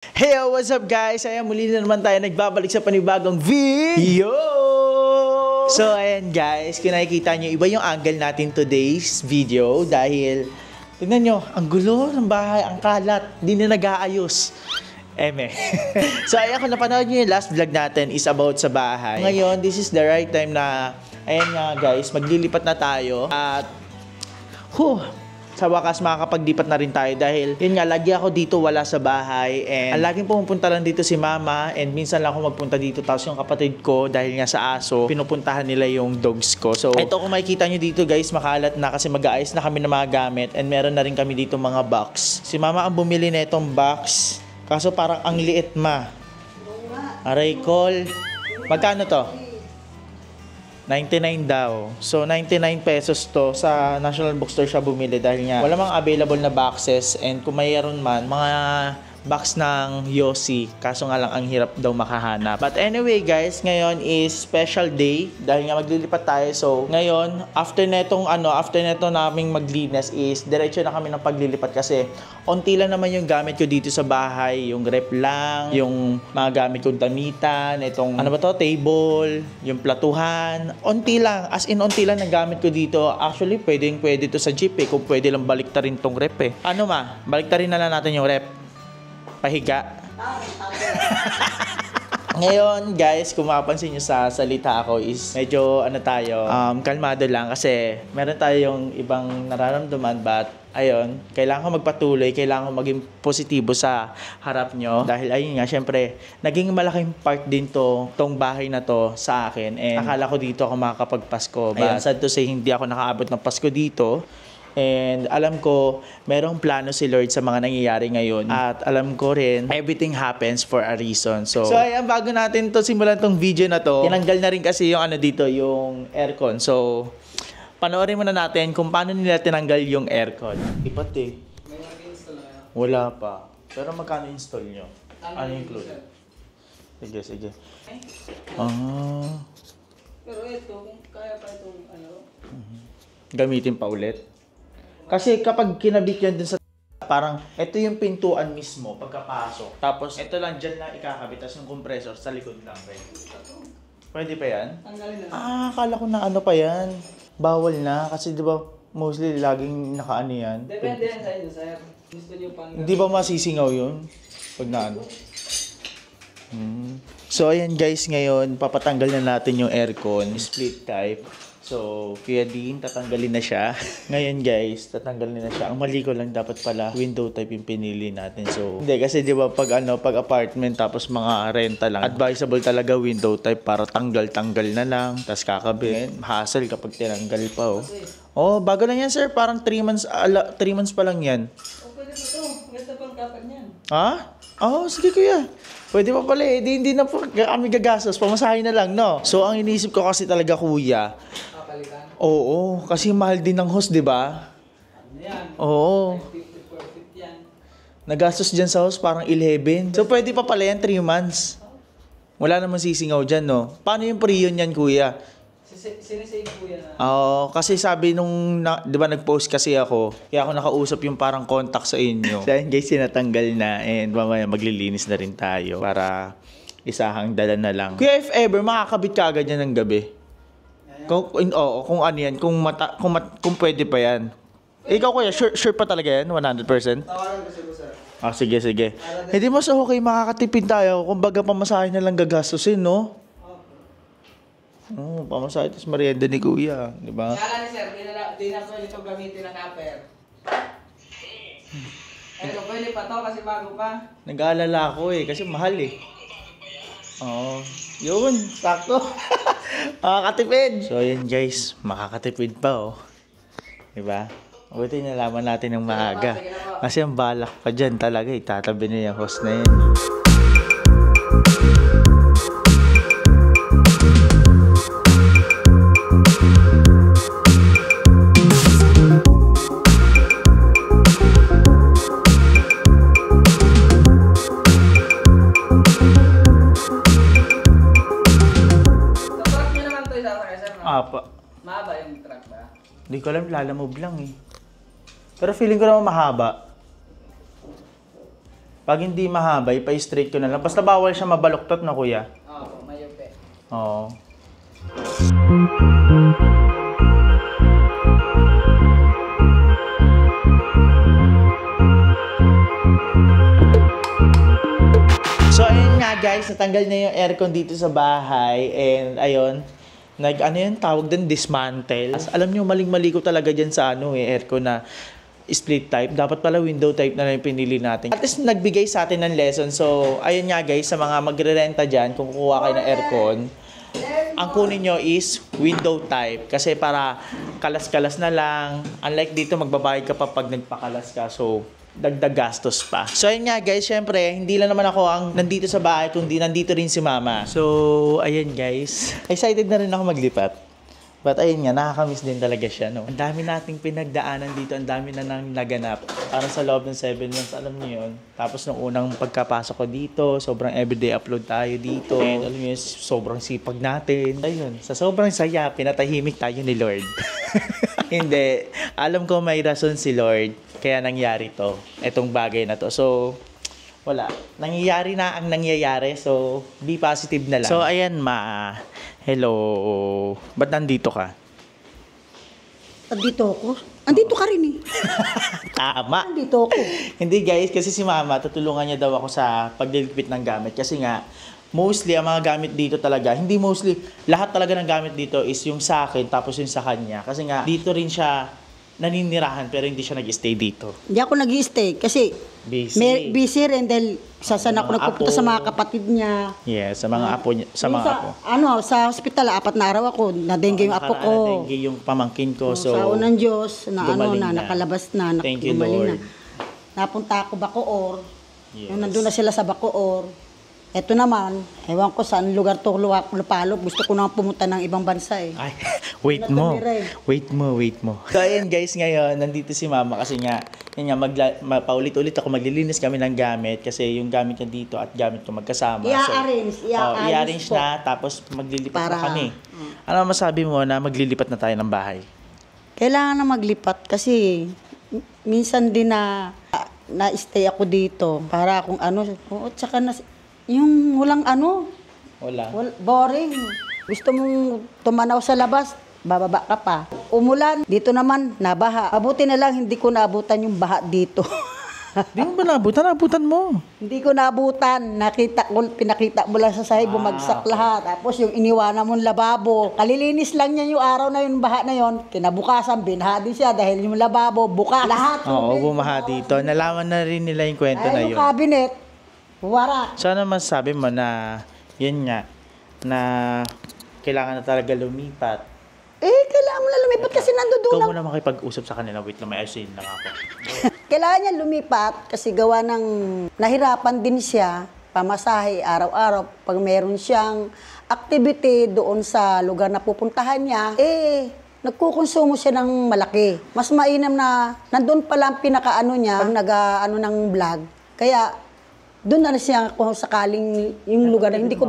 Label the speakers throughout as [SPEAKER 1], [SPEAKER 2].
[SPEAKER 1] Hey, what's up guys? Ayan, muli na naman tayo nagbabalik sa panibagong video! So, ayan guys, kung nakikita nyo, iba yung angle natin today's video dahil, tignan nyo, ang gulo ng bahay, ang kalat, di na nag-aayos. So, ayan, kung napanood nyo yung last vlog natin is about sa bahay. Ngayon, this is the right time na, ayan nga guys, maglilipat na tayo at, sa wakas makakapaglipat na rin tayo dahil yun nga, lagi ako dito wala sa bahay and laging pumupunta lang dito si mama and minsan lang ako magpunta dito tapos yung kapatid ko dahil nga sa aso, pinupuntahan nila yung dogs ko. So, ito kung makikita nyo dito guys, makalat na kasi mag-aayos na kami ng mga gamit and meron na rin kami dito mga box. Si mama ang bumili na itong box kaso parang ang liit Aray call. Magkano to? 99 daw. So, 99 pesos to. Sa National Bookstore siya bumili dahil nga wala mang available na boxes and kung mayroon man, mga box ng Yossi. Kaso nga lang ang hirap daw makahanap. But anyway guys, ngayon is special day dahil nga maglilipat tayo. So, ngayon, after netong naming maglinis is diretso na kami ng paglilipat kasi onti lang naman yung gamit ko dito sa bahay. Yung rep lang, yung mga gamit kong damitan, itong table, yung platuhan. Onti lang, as in onti lang ang gamit ko dito. Actually, pwede to sa jeep kung pwede lang baliktarin tong rep baliktarin na lang natin yung rep. Pahiga. Ngayon guys, kung mapapansin nyo sa salita ako is medyo kalmado lang kasi meron tayong ibang nararamdaman but ayun, kailangan ko magpatuloy, kailangan ko maging positibo sa harap nyo dahil ayun nga, syempre naging malaking part din tong bahay na to sa akin and akala ko dito ako makakapagpasko but sad to say hindi ako nakaabot ng Pasko dito. And alam ko, merong plano si Lord sa mga nangyayari ngayon. At alam ko rin, everything happens for a reason. So ayan, bago natin to simulan tong video na to, tinanggal na rin kasi yung yung aircon. So, panoorin muna natin kung paano nila tinanggal yung aircon. Ipat eh.
[SPEAKER 2] May nag-install na.
[SPEAKER 1] Wala pa. Pero magkano install nyo? Ano include? Sige.
[SPEAKER 2] Pero ito, kung kaya pa itong
[SPEAKER 1] Gamitin pa ulit. Kasi kapag kinabit yan dun sa parang ito yung pintuan mismo pagkapasok. Tapos ito lang dyan lang ikakabit. Tapos yung compressor sa likod lang. Pwede pa yan?
[SPEAKER 2] tanggalin na.
[SPEAKER 1] Akala ko na pa yan. Bawal na. Kasi di ba mostly laging nakaano yan.
[SPEAKER 2] Depende yan sa inyo, sir. Gusto nyo pang...
[SPEAKER 1] Hindi ba masisingaw yun? Pag naano? So ayan guys, ngayon papatanggal na natin yung aircon. Split type. So, Kuya Dean, tatanggalin na siya. Ngayon guys, tatanggalin na siya. Ang mali ko lang dapat pala window type yung pinili natin. So, hindi kasi di ba pag apartment tapos mga renta lang, advisable talaga window type para tanggal-tanggal na lang. Tapos kakabit. Hassle kapag tinanggal pa bago lang yan sir. Parang 3 months pa lang yan.
[SPEAKER 2] Pwede pa ito. Ganda pang kapan yan.
[SPEAKER 1] Sige kuya. Pwede pa pala hindi na po kami gagastos. Pamasahin na lang, no? So, ang iniisip ko kasi talaga kuya,
[SPEAKER 2] Kapalitan?
[SPEAKER 1] Oo, kasi mahal din ng host, di ba?
[SPEAKER 2] Ano yan?
[SPEAKER 1] Oo.
[SPEAKER 2] 50 per feet yan.
[SPEAKER 1] Nagastos dyan sa host parang 11. So, pwede pa pala yan 3 months. Wala namang sisingaw dyan, no? Paano yung pre-yun yan, kuya?
[SPEAKER 2] Sinisave po yan
[SPEAKER 1] Kasi sabi nung, di ba nag-post kasi ako, kaya ako nakausap yung parang contact sa inyo. Dahil guys, sinatanggal na and mamaya maglilinis na rin tayo para isahang dala na lang. Kuya, if ever, makakabit ka agad yan ng gabi. Kung ano yan, kung pwede pa yan. Ikaw kuya, sure pa talaga yan? 100%?
[SPEAKER 2] Tawaran kasi po, sir.
[SPEAKER 1] Sige. Hindi mo sa okay, makakatipid tayo. Kumbaga pamasahin na lang gagastusin, no? Pamasahin, tapos merienda ni kuya, di ba?
[SPEAKER 2] Kala ni sir, di na pwede ito gamitin na kapper. Ito, pwede pa to kasi bago pa.
[SPEAKER 1] Nag-aalala ako kasi mahal Yun, sakto. Makakatipid. So, ayan guys, makakatipid pa Diba? Buti nalaman natin ng maaga. Kasi ang balak pa dyan talaga, itatabi na yung host na yun.
[SPEAKER 2] Mahaba yung truck ba?
[SPEAKER 1] Hindi ko alam, lalamove lang Pero feeling ko naman mahaba. Pag hindi mahaba, ipa-straight ko na lang. Basta bawal siya mabaluktot na, kuya.
[SPEAKER 2] Oo, mayupi.
[SPEAKER 1] Oo. So, ayun nga guys, natanggal na yung aircon dito sa bahay. And, ayun, ano yun, tawag din, dismantle. Alam nyo, maling-mali ko talaga dyan sa aircon na split type. Dapat pala window type na lang yung pinili natin. At least nagbigay sa atin ng lesson. So, ayun nga guys, sa mga magre-renta dyan, kung kukuha kayo ng aircon, ang kunin nyo is window type. Kasi para kalas-kalas na lang. Unlike dito, magbabayad ka pa pag nagpakalas ka. So, dagdag gastos pa. So, ayun nga guys, syempre, hindi lang naman ako ang nandito sa bahay, kundi nandito rin si mama. So, ayun guys. Excited na rin ako maglipat. But ayun nga, nakakamiss din talaga siya, no? Ang dami nating pinagdaanan dito, ang dami na nang naganap. Parang sa loob ng 7 months, alam niyo yun. Tapos nung unang pagkapasok ko dito, sobrang everyday upload tayo dito. And alam niyo, sobrang sipag natin. Ayun, sa sobrang saya, pinatahimik tayo ni Lord. Hindi. Alam ko may rason si Lord, kaya nangyari to. Etong bagay na to. So, wala. Nangyayari na ang nangyayari. So, be positive na lang. So, ayan ma. Hello. Ba't nandito ka?
[SPEAKER 3] Andito ako. Andito ka rin eh.
[SPEAKER 1] Tama.
[SPEAKER 3] Andito ako.
[SPEAKER 1] Hindi guys, kasi si mama, tutulungan niya daw ako sa pagliligpit ng gamit. Kasi nga, mostly, ang mga gamit dito talaga, hindi mostly, lahat talaga ng gamit dito is yung sa akin, tapos yung sa kanya. Kasi nga, dito rin siya naninirahan, pero hindi siya nag-stay dito.
[SPEAKER 3] Hindi ako nag-i-stay kasi busy rin dahil saan ako nagpupunta sa mga kapatid niya.
[SPEAKER 1] Yes, sa mga apo niya, sa mga apo.
[SPEAKER 3] Sa hospital, 4 na araw ako. Nadengge yung apo ko.
[SPEAKER 1] Nadengge yung pamangkin ko. So,
[SPEAKER 3] sa unang Diyos,
[SPEAKER 1] gumaling na.
[SPEAKER 3] nakalabas na.
[SPEAKER 1] Thank you,
[SPEAKER 3] gumaling
[SPEAKER 1] Lord.
[SPEAKER 3] Napunta ako Bacoor.
[SPEAKER 1] Yes.
[SPEAKER 3] Nung nandun na sila sa Bacoor. Eto naman, ewan ko saan lugar to lupalop. Gusto ko nang pumunta ng ibang bansa eh.
[SPEAKER 1] Ay, wait mo. Wait mo. So, ayun guys, ngayon, nandito si mama kasi nga, yun nga, paulit-ulit ako maglilinis kami ng gamit kasi yung gamit niya dito at gamit ko magkasama. I-arrange
[SPEAKER 3] po.
[SPEAKER 1] na, tapos maglilipat na
[SPEAKER 3] Para,
[SPEAKER 1] kami. Ano masabi mo na maglilipat na tayo ng bahay?
[SPEAKER 3] Kailangan na maglipat kasi minsan din na-stay ako dito para kung ano, tsaka yung walang
[SPEAKER 1] Wala.
[SPEAKER 3] boring. Gusto mong tumanaw sa labas, bababa ka pa. Umulan, dito naman, nabaha. Abuti na lang, hindi ko naabutan yung baha dito.
[SPEAKER 1] Di mo ba naabutan? Naabutan mo.
[SPEAKER 3] Hindi ko naabutan. Pinakita mo lang sa sahig, bumagsak lahat. Tapos yung iniwanan mong lababo. Kalilinis lang niya yung araw na yun, baha na yun. Kinabukasan, binha din siya dahil yung lababo, buka. Lahat.
[SPEAKER 1] Oo, bumaha dito. Nalaman na rin nila yung kwento na
[SPEAKER 3] Ay,
[SPEAKER 1] yun.
[SPEAKER 3] yung cabinet, wara.
[SPEAKER 1] So, ano masasabi mo na, yun nga, na kailangan na talaga lumipat?
[SPEAKER 3] Kailangan mo na lumipat kasi nandoon
[SPEAKER 1] Ikaw muna makipag-usap sa kanila. Wait lang, may ayusin lang ako.
[SPEAKER 3] Kailangan niya lumipat kasi gawa ng nahirapan din siya pamasahe araw-araw pag meron siyang activity doon sa lugar na pupuntahan niya, nagkukonsumo siya ng malaki. Mas mainam na nandun pala ang pinakaano niya pag nag-ano ng vlog. Kaya doon na siya kung sakaling yung lugar na hindi ko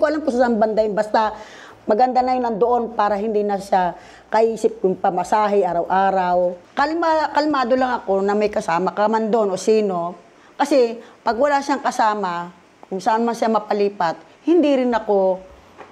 [SPEAKER 3] alam kung saan banda yun. Basta maganda na yun nandoon para hindi na siya kaisip kung pamasahe araw-araw. Kalmado lang ako na may kasama ka man doon o sino. Kasi pag wala siyang kasama, kung saan man siya mapalipat, hindi rin ako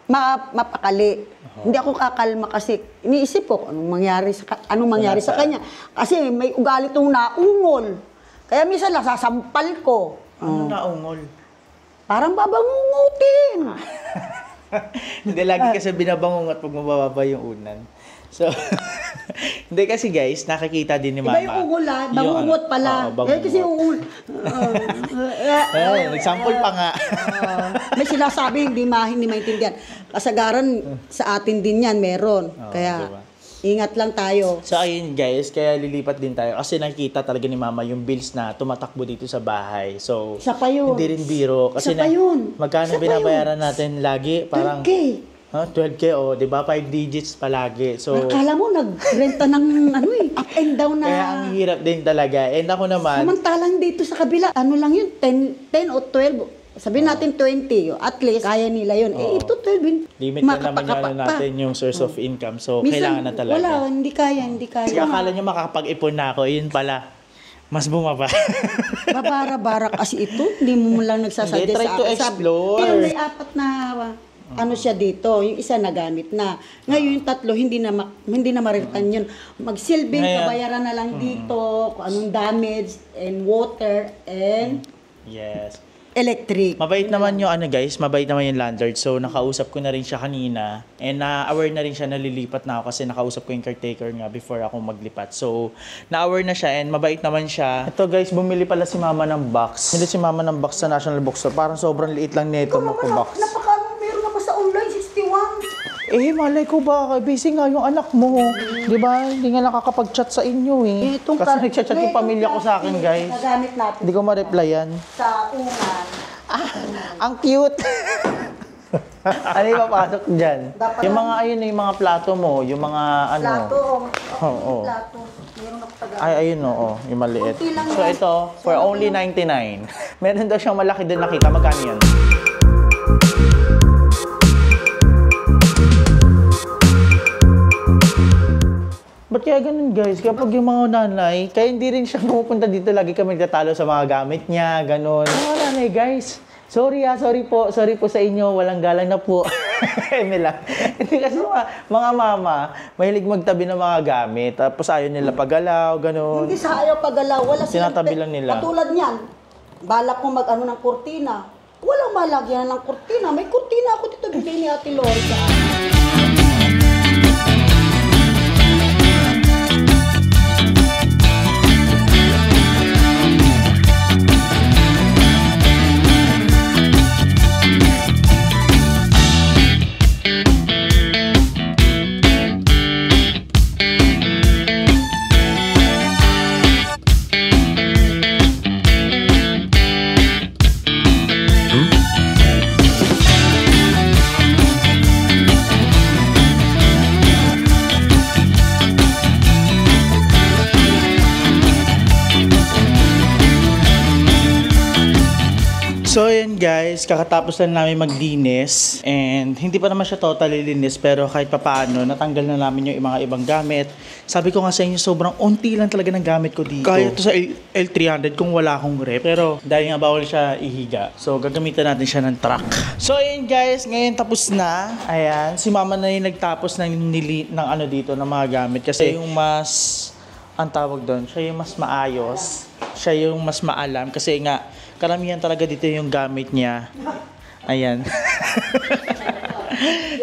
[SPEAKER 3] mapakali. Hindi ako kakalma kasi iniisip ko anong mangyari sa kanya. Kasi may ugali itong naungol. Kaya minsan nasasampal ko.
[SPEAKER 1] Ano naungol?
[SPEAKER 3] Parang babangungutin.
[SPEAKER 1] Hindi, lagi kasi binabangungot pag mabababa yung unan. So, hindi kasi guys, nakikita din ni mama.
[SPEAKER 3] Iba yung ungol bangungot pala. Kasi yung ungol.
[SPEAKER 1] Nagsample pa nga.
[SPEAKER 3] May sinasabi, hindi maintindihan. Kasagaran sa atin din yan, meron. Kaya,
[SPEAKER 1] diba?
[SPEAKER 3] ingat lang tayo.
[SPEAKER 1] So, ayun guys, kaya lilipat din tayo. Kasi nakikita talaga ni mama yung bills na tumatakbo dito sa bahay. So,
[SPEAKER 3] Isa pa yun.
[SPEAKER 1] hindi rin biro. Kasi
[SPEAKER 3] Isa pa yun.
[SPEAKER 1] magkano
[SPEAKER 3] Isa pa
[SPEAKER 1] binabayaran natin lagi? Parang
[SPEAKER 3] 12K.
[SPEAKER 1] 12K, di ba? 5 digits palagi. So,
[SPEAKER 3] Akala mo, nagrenta ng up and down na.
[SPEAKER 1] kaya ang hirap din talaga. And ako naman,
[SPEAKER 3] Samantalang dito sa kabila, lang yun, 10 o 12. Sabihin natin 20, at least kaya nila yun. Ito 12.
[SPEAKER 1] limit na naman yung natin yung source of income. So,
[SPEAKER 3] Minsan,
[SPEAKER 1] kailangan na talaga.
[SPEAKER 3] Wala, hindi kaya.
[SPEAKER 1] Kasi akala nyo makakapag-ipon na ako, yun pala. mas bumaba.
[SPEAKER 3] Babara-bara kasi ito, hindi mo lang nagsasadya
[SPEAKER 1] Hindi, try
[SPEAKER 3] sa
[SPEAKER 1] to
[SPEAKER 3] akin.
[SPEAKER 1] explore.
[SPEAKER 3] Pero may 4 na ano siya dito, yung isa nagamit na. Ngayon yung 3 hindi na ma-return yun. Magsilbing
[SPEAKER 1] Ngayon,
[SPEAKER 3] kabayaran na lang dito kung anong damage and water and
[SPEAKER 1] Yes.
[SPEAKER 3] electric.
[SPEAKER 1] Mabait naman yung guys, mabait naman yung landlord. So nakausap ko na rin siya kanina and na-aware na rin siya na lilipat na ako kasi nakausap ko yung caretaker nga before ako maglipat. So na-aware na siya and mabait naman siya. Ito guys, bumili pala si mama ng box. Hindi si mama ng box sa National Bookstore. Parang sobrang liit lang nito box.
[SPEAKER 3] Meron na pa sa online, 61.
[SPEAKER 1] Malay ko ba, busy nga yung anak mo. Di ba? Hindi nga nakakapag-chat sa inyo Kasi nag-chat yung pamilya ko sa akin guys.
[SPEAKER 3] Nagamit natin.
[SPEAKER 1] Hindi ko ma-replyan.
[SPEAKER 3] Sa unan.
[SPEAKER 1] Ang cute! Ano yung papasok dyan?
[SPEAKER 3] Dapat
[SPEAKER 1] Yung mga yung mga plato mo, yung mga
[SPEAKER 3] Plato.
[SPEAKER 1] Oo.
[SPEAKER 3] Plato. Meron ako taga.
[SPEAKER 1] Ay, ayun yung maliit.
[SPEAKER 3] Kunti lang
[SPEAKER 1] So
[SPEAKER 3] yan.
[SPEAKER 1] ito, for only 99. Meron daw siyang malaki din nakita. Magkano yun? Ba't kaya ganun guys? Kapag yung mga nanay, kaya hindi rin siya pumupunta dito. Lagi kami nagtatalo sa mga gamit niya, ganun. Mga nanay guys, sorry po sa inyo. Walang galang na po. Eme lang. Hindi kasi mga mama, mahilig magtabi ng mga gamit. Tapos ayaw nila pagalaw, ganun.
[SPEAKER 3] Hindi sa ayaw pagalaw. Wala
[SPEAKER 1] Tinatabi lang nila.
[SPEAKER 3] Katulad niyan. Balak ko mag-ano ng kurtina. Walang malagyan ng kurtina. May kurtina ako dito bigay ni Ate Lori sa akin.
[SPEAKER 1] So ayan guys, kakatapos lang namin maglinis and hindi pa naman siya totally linis pero kahit papaano natanggal na namin yung mga ibang gamit. Sabi ko nga sa inyo, sobrang unti lang talaga ng gamit ko dito. Kaya ito sa L300 kung wala akong rep. Pero dahil nga bawal siya ihiga, so gagamitan natin siya ng truck. So ayan guys, ngayon tapos na. Ayan, si mama na yung nagtapos ng ano dito ng mga gamit kasi yung mas, ang tawag doon, siya yung mas maayos. Siya yung mas maalam kasi nga karamihan talaga dito yung gamit niya. Ayan.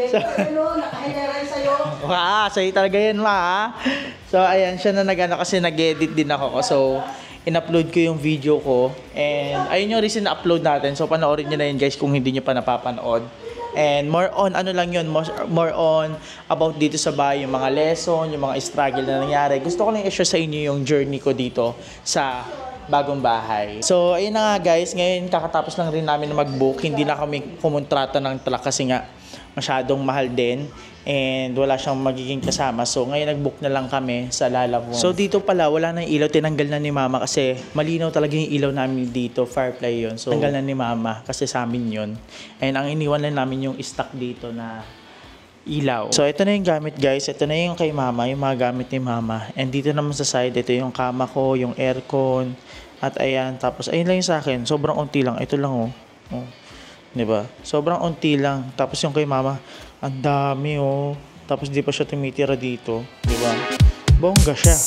[SPEAKER 3] Nakahilaran sa'yo.
[SPEAKER 1] Sa'yo talaga yan, ma. So, ayan, siya na kasi nag-edit din ako. So, in-upload ko yung video ko. And, ayun yung reason na upload natin. So, panoorin nyo na yun, guys, kung hindi nyo pa napapanood. And more on, more on about dito sa bahay, yung mga lesson, yung mga struggle na nangyari. Gusto ko lang i-share sa inyo yung journey ko dito sa bagong bahay. So, ayun na nga guys, ngayon kakatapos lang rin namin mag-book. Hindi na kami kumontrata ng truck kasi nga masyadong mahal din and wala siyang magiging kasama. So, ngayon nag-book na lang kami sa Lalabon. So, dito pala, wala na yung ilaw. Tinanggal na ni mama kasi malinaw talaga yung ilaw namin dito. Firefly yun. So, tanggal na ni mama kasi sa amin yun. And ang iniwan lang namin yung stock dito na ilaw. So, ito na yung gamit guys. Ito na yung kay mama, yung mga gamit ni mama. And dito naman sa side, ito yung kama ko, yung aircon. At ayan, tapos ayun lang yung sa akin. Sobrang unti lang. Ito lang oh. Diba? Sobrang unti lang. Tapos yung kay mama, ang dami Tapos di pa siya tumitira dito. Diba? Bongga siya.